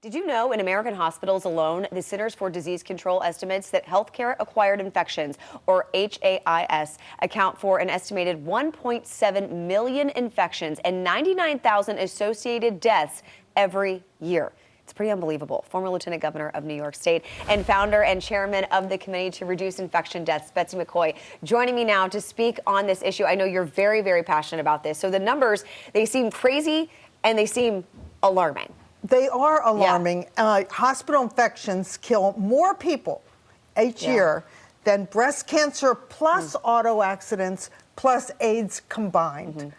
Did you know in American hospitals alone, the Centers for Disease Control estimates that healthcare-acquired infections, or HAIs, account for an estimated 1.7 million infections and 99,000 associated deaths every year. It's pretty unbelievable. Former Lieutenant Governor of New York State and founder and chairman of the Committee to Reduce Infection Deaths, Betsy McCaughey, joining me now to speak on this issue. I know you're very, very passionate about this. So the numbers, they seem crazy and they seem alarming. They are alarming. Yeah. Hospital infections kill more people each year than breast cancer plus auto accidents plus AIDS combined.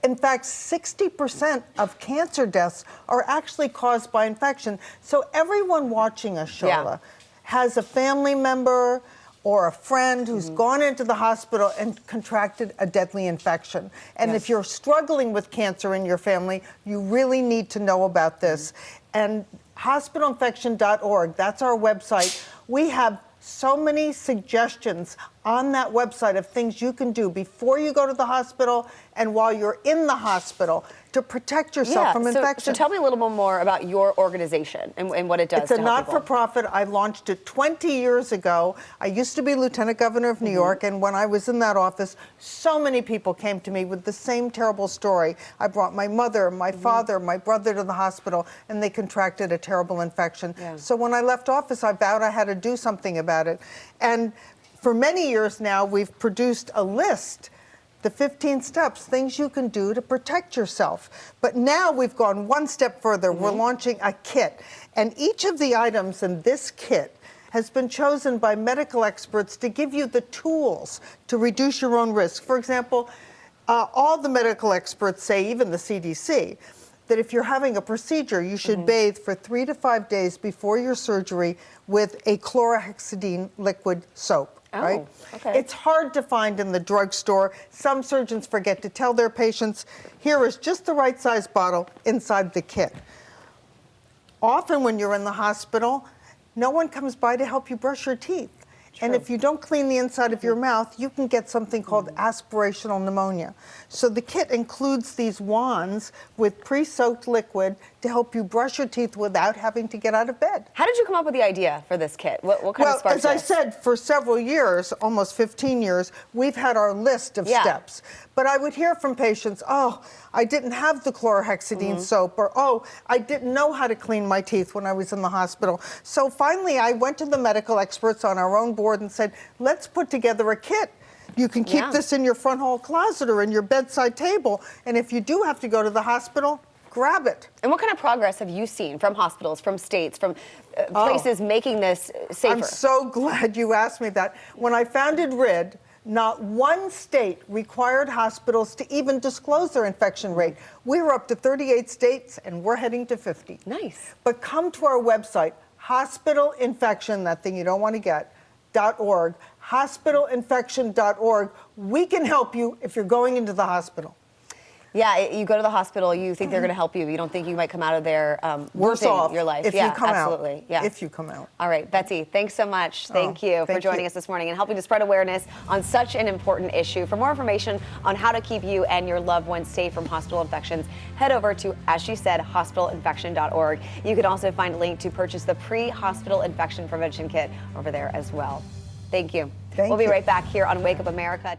In fact, 60% of cancer deaths are actually caused by infection. So everyone watching us, Sharla, has a family member or a friend who's gone into the hospital and contracted a deadly infection. And if you're struggling with cancer in your family, you really need to know about this. And hospitalinfection.org, that's our website. We have so many suggestions on that website of things you can do before you go to the hospital and while you're in the hospital to protect yourself from infection. So tell me a little bit more about your organization and what it does. It's a not-for-profit. I launched it 20 years ago. I used to be Lieutenant Governor of New York, and when I was in that office, so many people came to me with the same terrible story. I brought my mother, my father, my brother to the hospital, and they contracted a terrible infection. So when I left office, I vowed I had to do something about it. And for many years now, we've produced a list, the 15 steps, things you can do to protect yourself. But now we've gone one step further. We're launching a kit. And each of the items in this kit has been chosen by medical experts to give you the tools to reduce your own risk. For example, all the medical experts say, even the CDC, that if you're having a procedure, you should bathe for 3 to 5 days before your surgery with a chlorhexidine liquid soap. Right? It's hard to find in the drugstore. Some surgeons forget to tell their patients, here is just the right size bottle inside the kit. Often when you're in the hospital, no one comes by to help you brush your teeth. And if you don't clean the inside of your mouth, you can get something called aspirational pneumonia. So the kit includes these wands with pre-soaked liquid to help you brush your teeth without having to get out of bed. How did you come up with the idea for this kit? What kind of sparked this? As I said, for several years, almost 15 years, we've had our list of steps. But I would hear from patients, oh, I didn't have the chlorhexidine soap, or oh, I didn't know how to clean my teeth when I was in the hospital. So finally, I went to the medical experts on our own board and said, let's put together a kit. You can keep this in your front hall closet or in your bedside table. And if you do have to go to the hospital, grab it. And what kind of progress have you seen from hospitals, from states, from places making this safer? I'm so glad you asked me that. When I founded RID, not one state required hospitals to even disclose their infection rate. We were up to 38 states, and we're heading to 50. Nice. But come to our website, hospitalinfection, that thing you don't want to get, .org, hospitalinfection.org. We can help you if you're going into the hospital. Yeah, you go to the hospital, you think they're going to help you. You don't think you might come out of there worse off your life. If you come absolutely. out. If you come out. All right, Betsy, thanks so much. Thank you for joining us this morning and helping to spread awareness on such an important issue. For more information on how to keep you and your loved ones safe from hospital infections, head over to, as she said, hospitalinfection.org. You can also find a link to purchase the pre-hospital infection prevention kit over there as well. Thank you. We'll be right back here on Wake Up America.